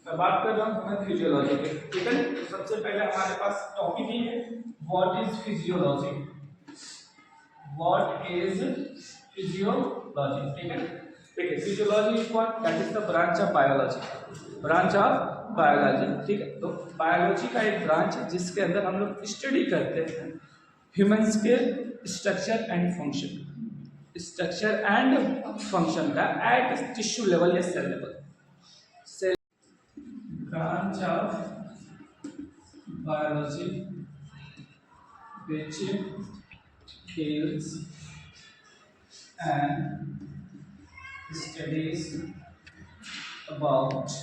मैं बात कर रहा हूँ ह्यूमन फिजियोलॉजी की, ठीक है। तो सबसे पहले हमारे पास टॉपिक ही है what is physiology, what is physiology, ठीक है। देखिए physiology is what, that is the branch of biology, branch of biology, ठीक है। तो बायोलॉजी का एक ब्रांच है जिसके अंदर हम लोग स्टडी करते हैं ह्यूमंस के structure and function, structure and function का एट टिश्यू लेवल या cell level. Branch of biology which deals and studies about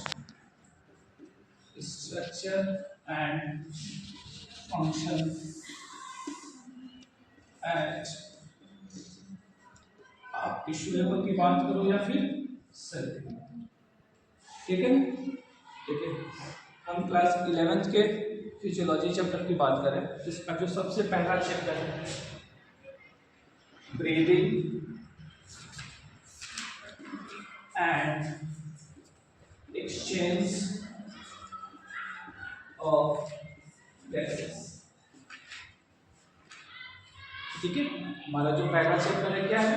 structure and function at आप टिश्यू लेवल की बात करो या फिर सेल, ठीक है। ठीक है, हम क्लास 11th के फिजियोलॉजी चैप्टर की बात करें, जिसका जो सबसे पहला चैप्टर है breathing and exchange of gases, ठीक है। हमारा जो पहला चैप्टर है क्या है,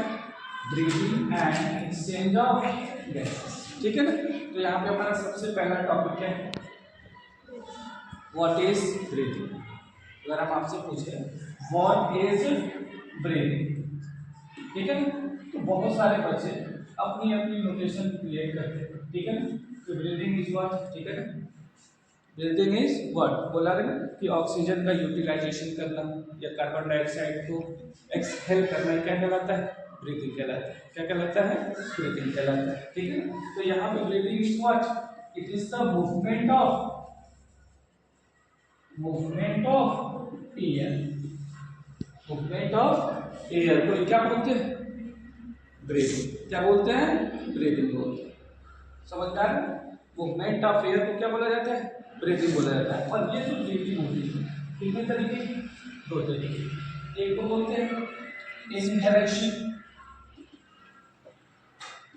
breathing and exchange of gases, ठीक है ना। तो यहाँ पे हमारा सबसे पहला टॉपिक क्या है, व्हाट इज ब्रीदिंग। अगर हम आपसे पूछे व्हाट इज ब्रीदिंग, ठीक है ना, तो बहुत सारे बच्चे अपनी अपनी नोटेशन क्रिएट करते हैं, ठीक है ना। तो ब्रीदिंग इज व्हाट, ठीक है ना, ब्रीदिंग इज व्हाट बोला है ना कि ऑक्सीजन का यूटिलाइजेशन करना या कार्बन डाइऑक्साइड को एक्सहेल करना क्या कहलाता है, ब्रीदिंग कहलाता है। क्या कहलाता है, ब्रीदिंग कहलाता है, ठीक है। तो यहाँ पे breathing is what, it is the movement of air, movement of air को क्या बोलते हैं, ब्रीदिंग। क्या बोलते हैं, ब्रीदिंग बोलते हैं। समझदार, मूवमेंट ऑफ एयर को क्या बोला जाता है, ब्रीदिंग बोला जाता है। और ये जो ब्रीदिंग होती है कितने तरीके, दो तरीके, एक को बोलते हैं इनहेलेशन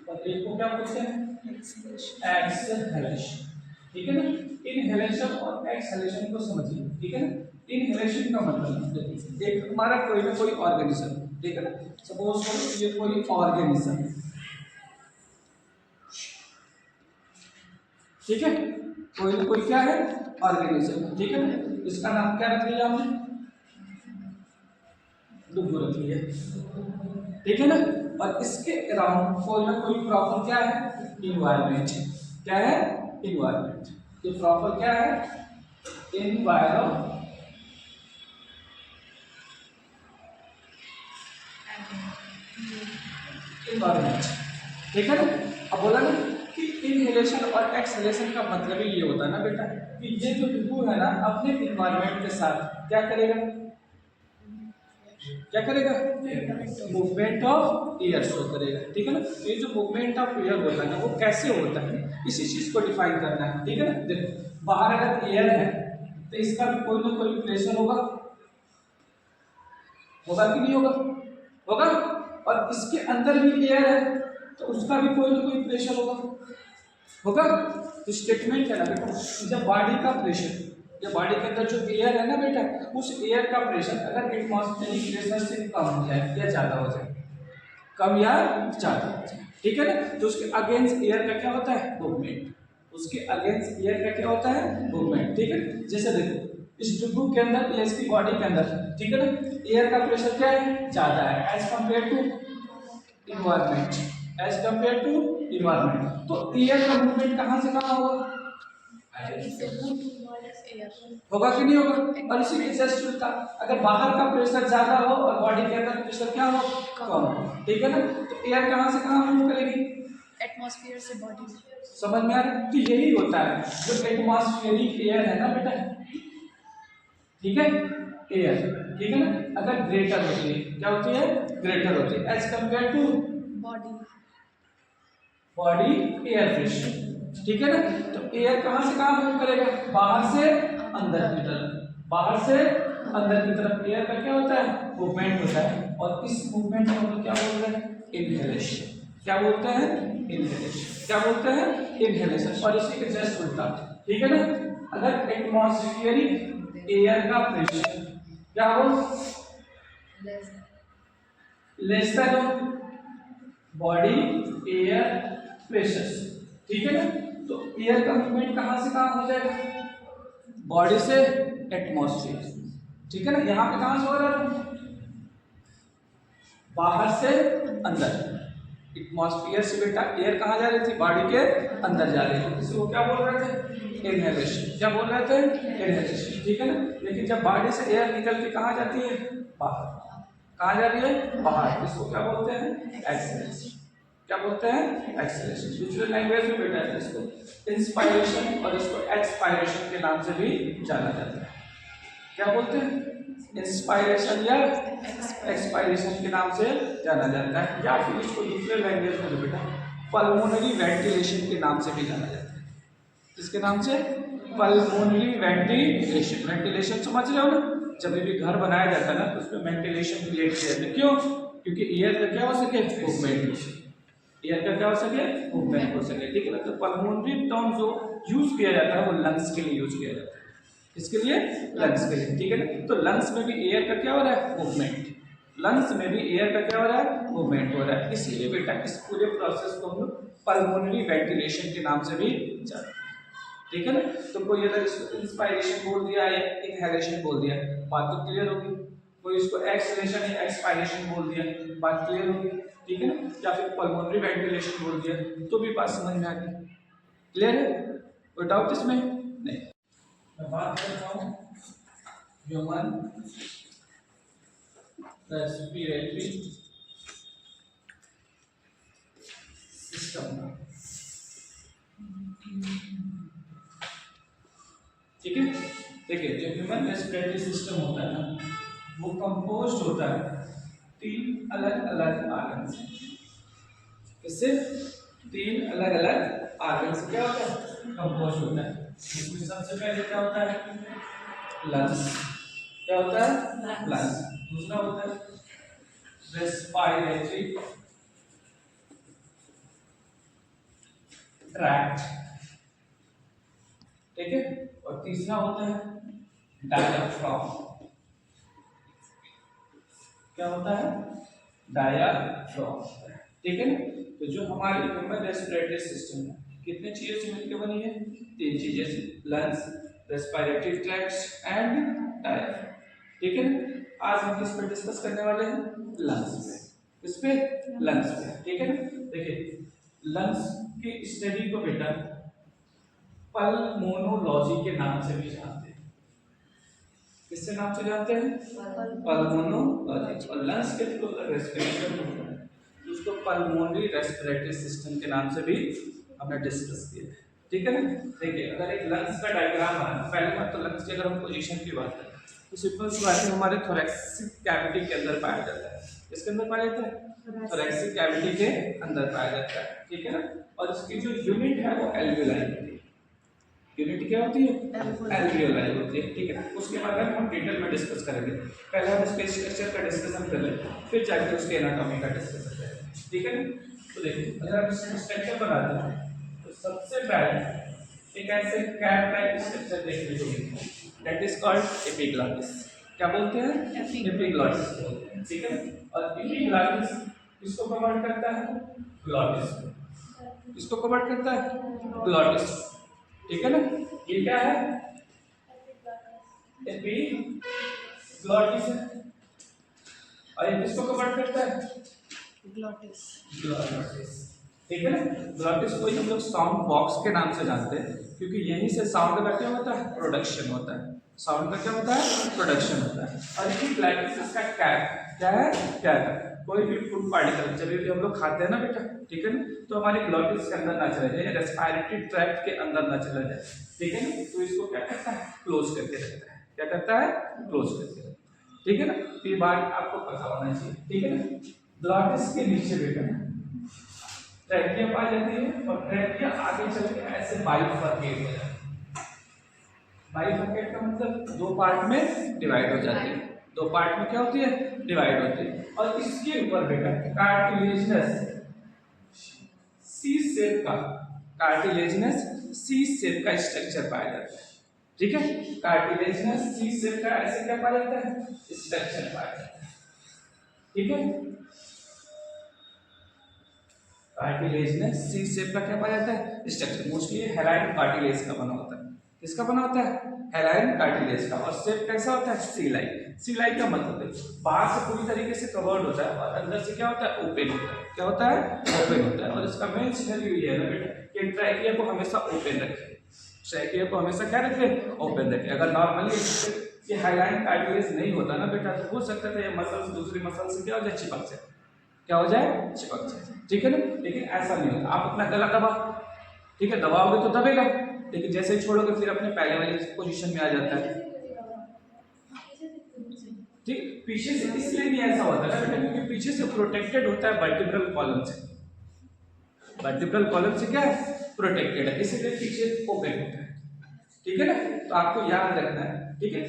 और एक को क्या बोलते हैं एक्सहेलेशन, ठीक है ना। इनहेलेशन और एक्सहेलेशन को समझिए, ठीक है ना। इनहेलेशन का मतलब एक हमारा कोई ना कोई ऑर्गेनिज्म, ठीक है ना, सपोज करो ये कोई ऑर्गेनिज्म, ठीक है, कोई ना कोई क्या है ऑर्गेनिज्म, ठीक है ना। इसका नाम क्या रख लिया हमने, डुबो रख लिया, ठीक है ना। और इसके अराउंड कोई ना कोई प्रॉपर क्या है, इन्वायरमेंट, क्या है, इन्वायरमेंट। ये प्रॉपर क्या है, इन्वायरमेंट, ठीक है ना। अब बोला ना कि इनहेलेशन और एक्सहेलेशन का मतलब ही ये होता है ना बेटा कि ये जो डुबो है ना अपने इन्वायरमेंट के साथ क्या करेगा, क्या करेगा, मूवमेंट ऑफ एयर शो करेगा, ठीक है ना। ये जो मूवमेंट ऑफ एयर होता है ना वो कैसे होता है, इसी चीज को डिफाइन करना है, ठीक है ना। देखो बाहर अगर एयर है तो इसका भी कोई ना कोई प्रेशर होगा, होगा कि नहीं होगा, होगा। और इसके अंदर भी एयर है तो उसका भी कोई ना कोई प्रेशर होगा, होगा। तो स्टेटमेंट है ना बेटा, जब बॉडी का प्रेशर, जब बॉडी के अंदर जो एयर है ना बेटा, उस एयर का प्रेशर अगर एटमॉस्फेरिक प्रेशर से कम हो जाए या ज्यादा हो जाए, कम या ज्यादा हो जाए, ठीक है ना, तो उसके अगेंस्ट एयर का क्या होता है, मूवमेंट। उसके अगेंस्ट एयर का क्या होता है, मूवमेंट, ठीक है। जैसे देखो इस डुबो के अंदर, इसकी बॉडी के अंदर, ठीक है ना, एयर का प्रेशर क्या है, ज्यादा है as compare to environment, as compare to environment. तो एयर का मूवमेंट कहां से कहां होगा, होगा कि नहीं होगा। और इसी के जस्ट उल्टा अगर बाहर का प्रेशर ज्यादा हो और बॉडी के अंदर प्रेशर क्या हो, कम हो, ठीक है ना। तो एयर कहां से कहां मूव करेगी, एटमॉस्फेयर से बॉडी, समझ में आ रहा है। तो यही होता है जो एटमॉस्फेरिक एयर है ना बेटा, ठीक है, एयर, ठीक है ना, अगर ग्रेटर होती है, क्या होती है, ग्रेटर होती है as compare to body air pressure, ठीक है ना। तो एयर कहां से कहां मूव करेगा, बाहर से अंदर की तरफ, बाहर से अंदर की तरफ एयर का क्या होता है, मूवमेंट होता है। और इस मूवमेंट को हम क्या बोलते हैं, इनहेलेशन। क्या बोलते हैं, इनहेलेशन। क्या बोलते हैं? इनहेलेशन। और इसी के जस्ट उल्टा, ठीक है ना, अगर एटमॉस्फेरिक एयर का प्रेशर क्या हो less than body air pressure, ठीक है ना, तो एयर का मूवमेंट कहां से कहां हो जाएगा? बॉडी से एटमॉस्फेयर, ठीक है ना। यहां पे कहां से हो रहा है? बाहर से अंदर। एटमॉस्फेयर से बेटा एयर कहां जा रही थी? बॉडी के अंदर जा रही थी, इसको क्या बोल रहे थे? इनहेलेशन। क्या बोल रहे थे? इनहेलेशन, ठीक है ना। लेकिन जब बॉडी से एयर निकल के कहां जाती है? बाहर। कहां जा रही है? बाहर। इसको क्या बोलते हैं? एक्सहेलेशन। क्या बोलते हैं? एक्सहेलेशन। दूसरे लैंग्वेज में बेटा इसको इंस्पायरेशन और इसको एक्सपायरेशन के नाम से भी जाना जाता है। क्या बोलते हैं? इंस्पायरेशन या एक्सपायरेशन के नाम से जाना जाता है, या फिर इसको दूसरे लैंग्वेज में बेटा पल्मोनरी वेंटिलेशन के नाम से भी जाना जाता है। किसके नाम से? Pulmonary ventilation. वेंटिलेशन समझ रहे हो ना? जब भी घर बनाया जाता है ना तो उसमें वेंटिलेशन क्रिएट किया जाता है। क्यों? क्योंकि एयर का क्या हो सके? मूवमेंट। एयर का क्या हो सके? मूवमेंट हो सके, ठीक है ना। तो पल्मोनरी टर्म जो यूज किया जाता है वो लंग्स के लिए यूज किया जाता है। इसके लिए? लंग्स के लिए, ठीक है ना। तो लंग्स में भी एयर का क्या हो रहा है? मूवमेंट। लंग्स में भी एयर का क्या हो रहा है? मूवमेंट हो रहा है। इसलिए बेटा इस पूरे प्रोसेस को हम लोग पल्मोनरी वेंटिलेशन के नाम से भी जानते हैं, ठीक है ना। तो कोई अगर इसको इंस्पायरेशन बोल दिया या इनहेलेशन बोल दिया, बात तो क्लियर होगी। कोई इसको एक्सहेलेशन या एक्सपायरेशन बोल दिया, बात क्लियर होगी, ठीक है ना। या फिर पल्मोनरी वेंटिलेशन बोल दिया तो भी बात समझ में आ गई। क्लियर है? कोई डाउट इसमें? नहीं। मैं बात करता हूँ ह्यूमन रेस्पिरेटरी सिस्टम, ठीक है। देखिए जो ह्यूमन रेस्पिरेटरी सिस्टम होता है ना वो कंपोज्ड होता है 3 अलग अलग आर्गन से। इससे 3 अलग अलग आर्गन से क्या होता है? कंपोज्ड होता है। इसमें सबसे पहले क्या होता है? लंग्स। क्या होता है? लंग्स। दूसरा होता है रेस्पिरेटरी ट्रैक्ट, ठीक है। और तीसरा होता है डायाफ्राम। क्या होता है? डायाफ्राम, ठीक है ना। तो जो हमारी ह्यूमन रेस्पिरेटरी सिस्टम है कितने चीजों से मिलकर बनी है? 3 चीजें से, lungs, respiratory tract and diaphragm, ठीक है ना। आज हम किस पे डिस्कस करने वाले हैं? लंग्स पे। किस पे? लंग्स पे, ठीक है ना। देखिए लंग्स की स्टडी को बेटा पल्मोनोलॉजी के नाम से भी जानते हैं। किससे नाम से जानते हैं? पल्मोनोलॉजी। और लंग्स के थ्रू रेस्पिरेशन होता है तो उसको पल्मोनरी रेस्पिरेटरी सिस्टम के नाम से भी हमने डिस्कस किया है, ठीक है ना। देखिए अगर एक लंग्स का डायग्राम है, पहले बात तो लंग्स की अगर हम पोजीशन की बात करें तो सिंपल सी बात है हमारे थोरैक्सिक कैविटी के अंदर पाया जाता है। इसके अंदर पाया जाता है? थोरैक्सिक कैविटी के अंदर पाया जाता है, ठीक है ना। और इसकी जो यूनिट है वो एल्वियोलाई होती है। यूनिट क्या होती है? एल्वियोलाई होती है, ठीक है। उसके बारे में हम डिटेल में डिस्कस करेंगे। पहले हम इसके स्ट्रक्चर का डिस्कशन कर लेंगे, फिर जाके उसके एनाटॉमी का डिस्कशन करेंगे, ठीक है ना। तो देखिए अगर हम इसका स्ट्रक्चर बनाते हैं तो सबसे पहले एक ऐसे कैप टाइप स्ट्रक्चर देखने को मिलता है, दैट इज कॉल्ड एपिग्लॉटिस। क्या बोलते हैं? एपिग्लॉटिस बोलते हैं, ठीक है। और एपिग्लॉटिस किसको कवर करता है? ग्लॉटिस को। किसको कवर करता है? ग्लॉटिस, ठीक है ना। ये क्या है? एपिग्लॉटिस है। और ये किसको कवर करता है? Glottis. ग्लॉटिस, ठीक है ना। ग्लॉटिस को हम लोग साउंड बॉक्स के नाम से जानते हैं क्योंकि यहीं से साउंड का क्या होता है? प्रोडक्शन होता है। साउंड का क्या होता है? प्रोडक्शन होता है। और एपिग्लॉटिस का कैप क्या है? कैप है। कोई भी फूड पार्टिकल जब भी हम लोग खाते हैं ना बेटा, ठीक है ना, तो हमारी ग्लॉटिस के अंदर ना चला जाए, रेस्पिरेटरी ट्रैक्ट के अंदर ना चला जाए, ठीक है ना। तो इसको क्या करता है? क्लोज करके रखता है। क्या करता है? क्लोज करके रखता है, ठीक है ना। ये बात आपको पता होना चाहिए, ठीक है ना। ग्लॉटिस के नीचे बेटा ट्रैकिया पाई जाती है और ट्रैकिया आगे चल के ऐसे बाइफरकेट हो जाती है। बाइफरकेट का मतलब 2 पार्ट में डिवाइड हो जाती है। 2 पार्ट में क्या होती है? डिवाइड होती है। और इसके ऊपर बेटा कार्टिलेजिनस सी शेप का कार्टिलेजिनस सी शेप का स्ट्रक्चर पाया जाता है। ठीक है, कार्टिलेजिनस सी शेप का ऐसे क्या पाया जाता है, स्ट्रक्चर पाया जाता है। ठीक है, कार्टिलेजिनस सी शेप का क्या पाया जाता है, स्ट्रक्चर। मोस्टली हेलाइन कार्टिलेज का बना होता है। किसका बना होता है, हेलाइन कार्टिलेज का। और शेप कैसा होता है, सी लाइक। सी लाइक का मतलब है बाहर से पूरी तरीके से कवर्ड होता है और अंदर से क्या होता है, ओपन होता है। क्या होता है, ओपन होता है। और इसका मेन सिनेरियो ये है ना बेटा कि ट्रैकिया को हमेशा ओपन रखें, ट्रैकिया को हमेशा क्या रखें, ओपन रखें। अगर नॉर्मली ये हाइलाइन कार्टिलेज नहीं होता ना बेटा, तो हो सकता था ये मसल दूसरी मसल से क्या हो जाए, चिपक जाए। क्या हो जाए, चिपक जाए। ठीक है ना, लेकिन ऐसा नहीं होता। आप अपना गला दबा, ठीक है, दबाओगे तो दबेगा, लेकिन जैसे ही छोड़ोगे फिर अपने पहले वाली पोजीशन में आ जाता है। ठीक, पीछे से इसलिए नहीं ऐसा होता है बेटा क्योंकि पीछे से प्रोटेक्टेड होता है वर्टिब्रल कॉलम से। वर्टिब्रल कॉलम से क्या है, प्रोटेक्टेड है, इसीलिए पीछे ओपन होता है। ठीक है ना, तो आपको याद रखना है। ठीक है,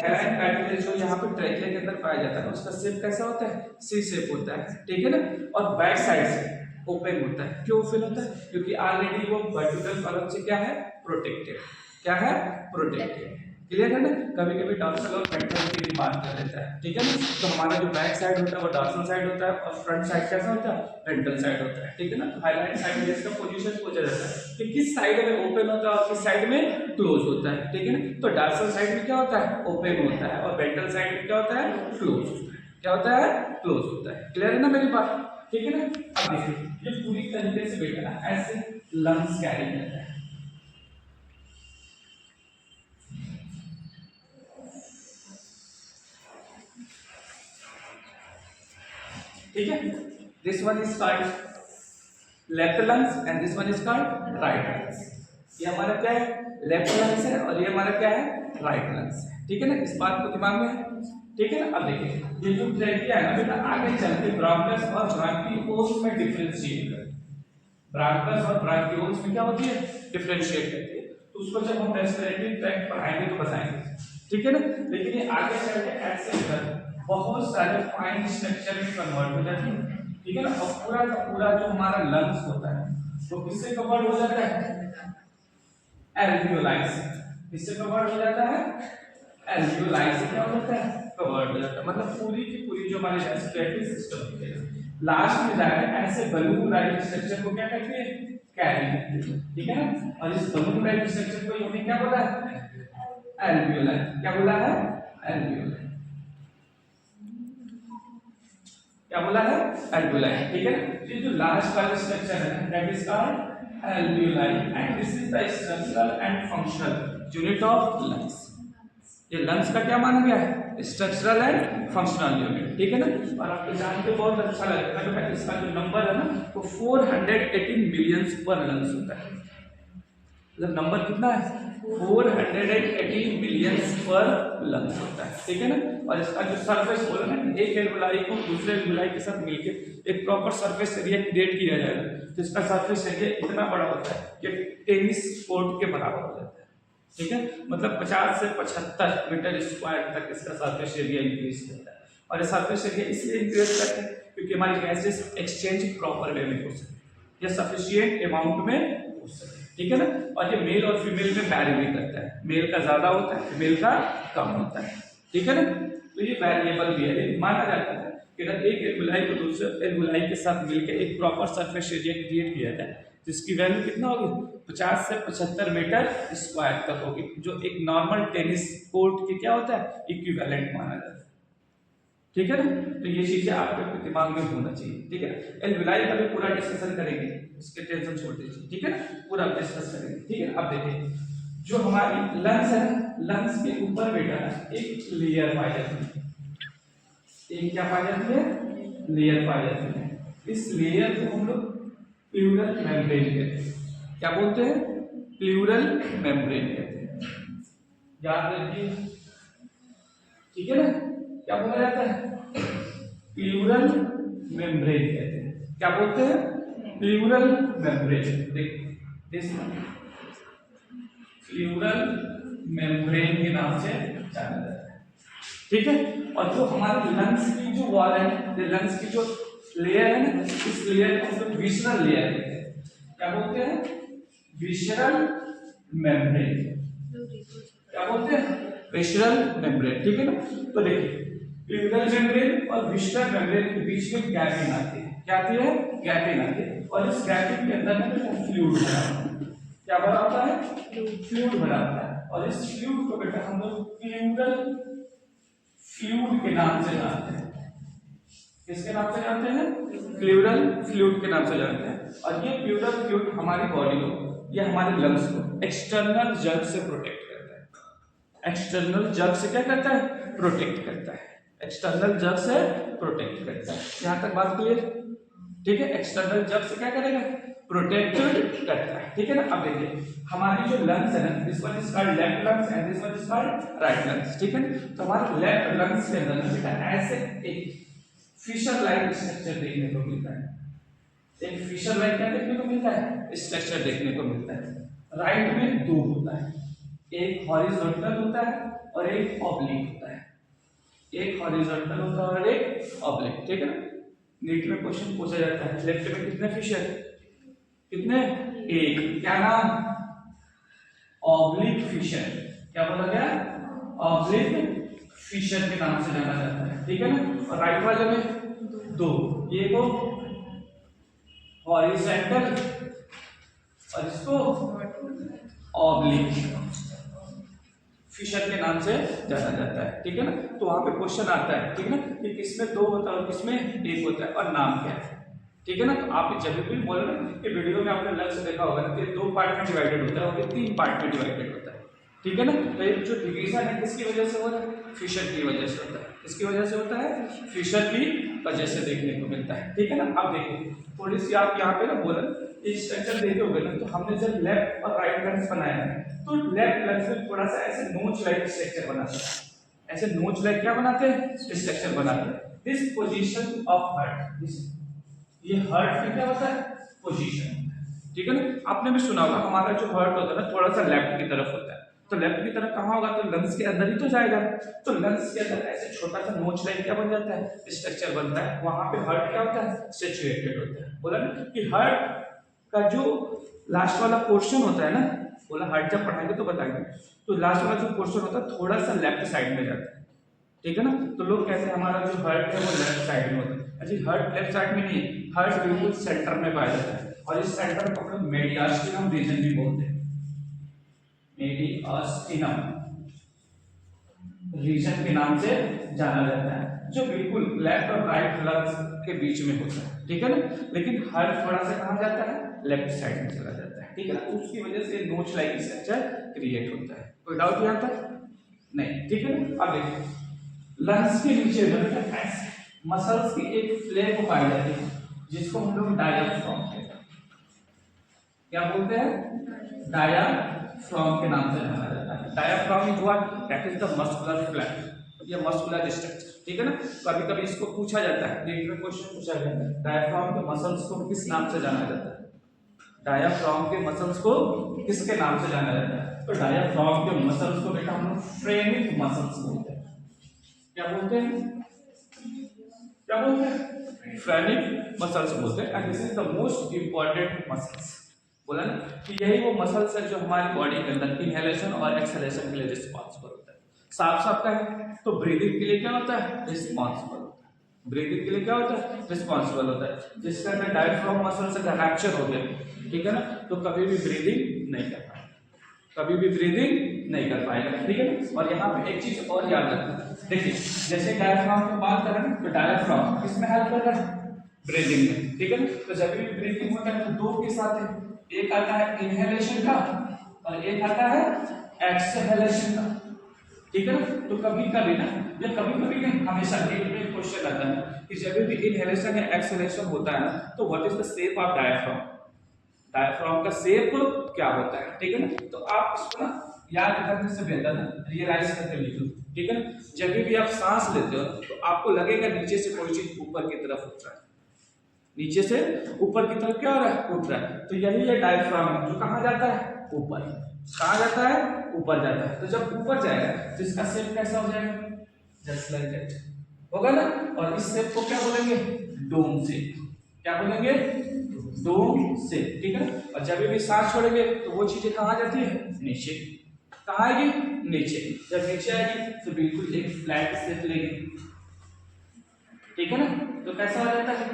हेलाइन कार्टिलेज जो यहाँ पे ट्रैकिया के अंदर पाया जाता है उसका शेप कैसा होता है, सी शेप होता है। ठीक है ना, और बैक साइड से ओपन होता है। क्यों ओपन होता है, क्योंकि ऑलरेडी वो वर्टिब्रल कॉलम से क्या है, प्रोटेक्टेड। क्या है, प्रोटेक्टेड। क्लियर है ना, कभी कभी डॉर्सल और वेंट्रल की भी बात कर लेता है। ठीक है ना, तो हमारा जो बैक साइड होता है वो डॉर्सल साइड होता है और फ्रंट साइड कैसा होता है, वेंट्रल साइड होता है। ठीक है ना, तो हाइलाइन साइड में इसका पोजीशन पूछा जाता है कि किस साइड में ओपन होता है और किस साइड में क्लोज होता है। ठीक है ना, तो डॉर्सल साइड में क्या होता है, ओपन होता है और वेंट्रल साइड में क्या होता है, क्लोज होता है। क्या होता है, क्लोज होता है। क्लियर है ना मेरी बात। ठीक है ना, अब देखिए ये पूरी तरीके से बेटा ना ऐसे लंग्स कैरी करता है। ठीक है, this one is called left lungs and this one is called right lungs. ये हमारा क्या है, लेफ्ट लंग्स है और ये हमारा क्या है, राइट लंग्स है। ठीक है ना, इस बात को दिमाग में है। ठीक है ना, अब देखिए ये जो ट्रैकिया है ना बेटा आगे चल के ब्रांकस और ब्रांकियोल्स में डिफरेंशिएट करती है। ब्रांकस और ब्रांकियोल्स में क्या होती है, डिफरेंशिएट करती है। तो उसको जब हम रेस्पिरेटरी ट्रैक्ट पढ़ाएंगे तो बताएंगे। ठीक है ना, लेकिन ये आगे चल के ऐसे बहुत सारे फाइन स्ट्रक्चर में कन्वर्ट हो जाती है। ठीक है ना, और पूरा का पूरा जो हमारा लंग्स होता है वो किससे कवर हो जाता है, एल्वियोलाई से। किससे कवर हो जाता है, एल्वियोलाई से क्या हो जाता है, कवर हो जाता है। मतलब पूरी की पूरी जो हमारी रेस्पिरेटरी सिस्टम है लास्ट में जाकर ऐसे बलून लाइक स्ट्रक्चर को क्या कहते हैं, कैरी करती है। ठीक है ना, और इस बलून लाइक स्ट्रक्चर को हमने क्या बोला है, एल्वियोलाई। क्या बोला है, एल्वियोलाई। क्या बोला है, एल्वियोलाई। ठीक है, ये जो लास्ट वाला स्ट्रक्चर है that is called alveoli and this is the structural and functional unit of lungs. ये लंग्स का क्या माना गया है, स्ट्रक्चरल एंड फंक्शनल यूनिट। ठीक है ना, और आपको जान के बहुत अच्छा लगेगा कि इसका जो नंबर है ना वो 418 मिलियंस पर लंग्स होता है। मतलब नंबर कितना है, 418 मिलियंस पर लंग्स होता है। ठीक है ना, और इसका जो सरफेस बोला ना, एक एल्वियोलाई को दूसरे एल्वियोलाई के साथ मिलकर एक प्रॉपर सरफेस एरिया क्रिएट किया जाएगा तो इसका सरफेस एरिया इतना बड़ा होता है कि टेनिस कोर्ट के बराबर हो जाता है। ठीक है, मतलब 50 से 75 मीटर स्क्वायर तक इसका सरफेस एरिया इंक्रीज करता है। और ये सरफेस एरिया इसलिए इंक्रीज करते हैं क्योंकि हमारी गैसेस एक्सचेंज प्रॉपर वे में हो सके या सफिशिएंट अमाउंट में हो सके। ठीक है ना, और ये मेल और फीमेल में वैरी भी करता है, मेल का ज्यादा होता है फीमेल का कम होता है। ठीक है ना, तो ये वेरिएबल भी है, माना जाता है कि अगर एक एल्वियोलाई को दूसरे एल्वियोलाई के साथ मिलकर एक प्रॉपर सरफेस एरिया क्रिएट किया जाए जिसकी वैल्यू कितना होगी, 50 से 75 मीटर स्क्वायर तक होगी, जो एक नॉर्मल टेनिस कोर्ट के क्या होता है, इक्विवेलेंट माना जाता है। ठीक है ना, तो ये चीजें आपके दिमाग में होना चाहिए। ठीक है, एल्वियोलाई का भी पूरा डिस्कशन करेंगे, इसके टेंशन छोड़ दीजिए। ठीक है ना, पूरा डिस्कस करेंगे। ठीक है, अब देखिए जो हमारी लंग्स है, लंग्स के ऊपर बेटा एक लेयर पाई जाती है। एक क्या पाई जाती है, लेयर पाई जाती है। इस लेयर को हम लोग प्लूरल मेम्ब्रेन कहते हैं। क्या बोलते हैं, प्लूरल मेम्ब्रेन कहते हैं, याद रखिए। ठीक है ना, क्या बोला जाता है, प्लूरल मेम्ब्रेन कहते हैं। क्या बोलते हैं, प्लूरल मेम्ब्रेन। देखिए प्लूरल मेम्ब्रेन के नाम से जाना जाता है। ठीक है, और जो हमारे लंग्स की जो वॉल है, लंग्स की जो लेयर है ना, इस लेयर को हम लोग विसरल लेयर कहते हैं। क्या बोलते हैं? Visceral membrane. क्या बोलते हैं? विसरल मेम्ब्रेन, ठीक है ना। तो देखिए प्लूरल मेम्ब्रेन और विसरल मेम्ब्रेन के बीच में गैपिंग आती है। क्या आती है? गैपिंग आती है। और इस गैपिंग के अंदर में फ्लूइड भरा होता है। क्या भरा होता है? फ्लूइड भरा होता है। और इस फ्लूइड को बेटा हम लोग प्लूरल फ्लूइड के नाम से जानते हैं। किसके नाम से जानते हैं? प्लूरल फ्लूइड के नाम से जानते हैं। और ये प्लूरल फ्लूइड हमारी बॉडी को, ये हमारे लंग्स को एक्सटर्नल जर्क से प्रोटेक्ट करता है। एक्सटर्नल जर्क से क्या करता है? प्रोटेक्ट करता है। एक्सटर्नल जर्क से प्रोटेक्ट करता है। यहां तक बात क्लियर? ठीक है, एक्सटर्नल जर्क से क्या करेगा? प्रोटेक्टेड करता है। ठीक है ना। अब देखिए हमारी जो लंग्स है ना, this one is called left lungs and this one is called right lungs. ठीक है ना। तो हमारे लेफ्ट लंग्स के अंदर बेटा ऐसे एक फिशर लाइक स्ट्रक्चर देखने को मिलता है। एक फिशर लाइक क्या देखने को मिलता है? स्ट्रक्चर देखने को मिलता है। राइट में दो होता है, एक हॉरिजॉन्टल होता है और एक ऑब्लिक होता है। एक हॉरिजॉन्टल होता है और एक ऑब्लिक। ठीक है ना। नीट में क्वेश्चन पूछा जाता है लेफ्ट में कितने फिशर? कितने? एक। क्या नाम? Oblique fissure. क्या बोला गया? ऑब्लिक फिशर के नाम से जाना जाता है। ठीक है ना। और राइट वाले में दो, ये को हॉरिजॉन्टल और इसको ऑब्लिक फिशर के नाम से जाना जाता है। ठीक है ना। तो वहां पे क्वेश्चन आता है, ठीक है ना, कि किसमें दो होता है और किसमें एक होता है और नाम क्या है। ठीक है ना। तो आप जब भी बोल रहे हैं कि वीडियो में आपने लक्ष्य देखा होगा कि दो पार्ट में डिवाइडेड होता है और ये तीन पार्ट में डिवाइडेड होता है। ठीक है ना। तो ये जो डिवीजन है किसकी वजह से हो रहा है? फिशर की वजह से होता है। किसकी वजह से होता है? फिशर की वजह से देखने को मिलता है। ठीक है ना। अब देखिए थोड़ी सी आप यहाँ पे ना बोला स्ट्रक्चर देखे होगे ना, तो हमने जब लेफ्ट और राइट लंग्स बनाया है तो लेफ्ट लंग्स में थोड़ा सा ऐसे नोच लाइक स्ट्रक्चर बनाते हैं। ऐसे नोच लाइक क्या बनाते हैं? स्ट्रक्चर बनाते हैं। दिस पोजीशन ऑफ हार्ट, ये हार्ट में क्या होता है? पोजीशन। ठीक है ना। आपने भी सुना होगा हमारा जो हार्ट होता है ना थोड़ा सा लेफ्ट की तरफ होता है। तो लेफ्ट की तरफ कहाँ होगा? तो लंग्स के अंदर ही तो जाएगा। तो लंग्स के अंदर ऐसे छोटा सा नोच लाइक क्या बन जाता है? स्ट्रक्चर बनता है। वहां पे हार्ट क्या होता है? सिचुएटेड होता है। बोला ना कि हार्ट का जो लास्ट वाला पोर्शन होता है ना, बोला हार्ट जब पढ़ाएंगे तो बताएंगे, तो लास्ट वाला जो पोर्शन होता है थोड़ा सा लेफ्ट साइड में जाता है। ठीक है ना। तो लोग कहते हैं हमारा जो हार्ट है वो लेफ्ट साइड में होता है। अच्छा हार्ट लेफ्ट साइड में नहीं है, हार्ट बिल्कुल सेंटर में पाया जाता है। और इस सेंटर को हम लोग मेडियास्टिनम रीजन भी बोलते हैं। मेडियास्टिनम रीजन के नाम से जाना जाता है, जो बिल्कुल लेफ्ट और राइट लंग्स के बीच में होता है। ठीक है ना। लेकिन हार्ट थोड़ा सा कहाँ जाता है? लेफ्ट साइड में चला जाता है। ठीक है ना। उसकी वजह से नोच लाइक स्ट्रक्चर क्रिएट होता है। कोई डाउट यहाँ तक? नहीं। ठीक है ना। अब देखिए लंग्स के नीचे मसल्स की एक फ्लेप पाई जाती है जिसको हम लोग डायाफ्राम कहते हैं। क्या बोलते हैं? डायाफ्राम के नाम से जाना जाता है। Diaphragm is what? That is the muscular flap, ये मस्कुलर स्ट्रक्चर। ठीक है ना। कभी कभी इसको पूछा जाता है, नीट में क्वेश्चन पूछा जाता है डायाफ्राम के मसल्स को किस नाम से जाना जाता है? डायाफ्राम के मसल्स को किसके नाम से जाना जाता है? तो डायाफ्राम के मसल्स को बेटा हम लोग फ्रेनिक मसल्स बोलते हैं। क्या बोलते हैं? क्या बोलते हैं? फ्रेनिक मसल्स बोलते हैं। And this is the most important muscles. बोला ना कि यही वो मसल्स है जो हमारी बॉडी के अंदर इनहेलेशन और एक्सहेलेशन के लिए रिस्पॉन्सिबल होता है। साफ साफ का है तो ब्रीदिंग के लिए क्या होता है? रिस्पॉन्सिबल होता है। ब्रीदिंग के लिए क्या होता है? रिस्पॉन्सिबल होता है। जिसके अंदर डायफ्राम मसल से रैप्चर हो गया, ठीक है ना, तो कभी भी ब्रीदिंग नहीं कर पाएगा, कभी भी ब्रीदिंग नहीं कर पाएगा। ठीक है ना। और यहाँ पे एक चीज और याद रखना, देखिए जैसे डायफ्राम की बात करें तो डायफ्राम किसमें हेल्प कर रहा है? ब्रीदिंग में। ठीक है ना। तो जब भी ब्रीदिंग होता है तो दो के साथ है, एक आता है इनहेलेशन का और एक आता है एक्सहेलेशन का। ठीक है ना। तो कभी कभी ना, या कभी कभी नहीं, हमेशा नीट में क्वेश्चन आता है कि जब भी इनहेलेशन या एक्सहेलेशन होता है ना तो what is the shape of diaphragm? Diaphragm का शेप क्या होता है? ठीक है ना। तो आप इसको ना याद करने से बेहतर ना रियलाइज करके लिखो। ठीक है ना। जब भी आप सांस लेते हो तो आपको लगेगा नीचे से कोई चीज ऊपर की तरफ उठ रहा है, नीचे से ऊपर की तरफ क्या हो रहा है? उठ रहा है। तो यही है डायफ्राम है जो कहाँ जाता है? ऊपर। कहाँ जाता है? ऊपर जाता है। तो जब ऊपर जाएगा तो इसका शेप कैसा हो जाएगा? जस्ट लाइक दैट होगा ना। और इस शेप को क्या बोलेंगे? Dome shape. क्या बोलेंगे? डोम से, ठीक है। और जब भी सांस छोड़ेंगे तो वो चीजें कहाँ जाती है, नीचे। कहाँ आएगी, नीचे। जब नीचे आएगी तो बिल्कुल एक फ्लैट शेप लेगी, ठीक है ना। तो कैसा हो जाता है,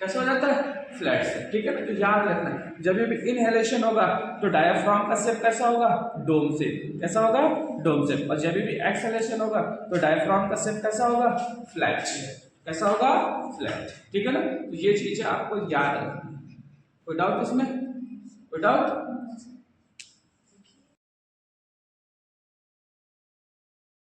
कैसा हो जाता है, फ्लैट शेप, ठीक है ना। तो याद रखना जब भी इनहेलेशन होगा तो डायफ्राम का शेप कैसा होगा, डोम शेप। कैसा होगा, डोम शेप। और जब भी एक्सहेलेशन होगा तो डायफ्राम का शेप कैसा होगा, फ्लैट शेप। कैसा होगा, फ्लैट, ठीक है ना। तो ये चीजें आपको याद रखनी है। कोई डाउट इसमें, कोई डाउट?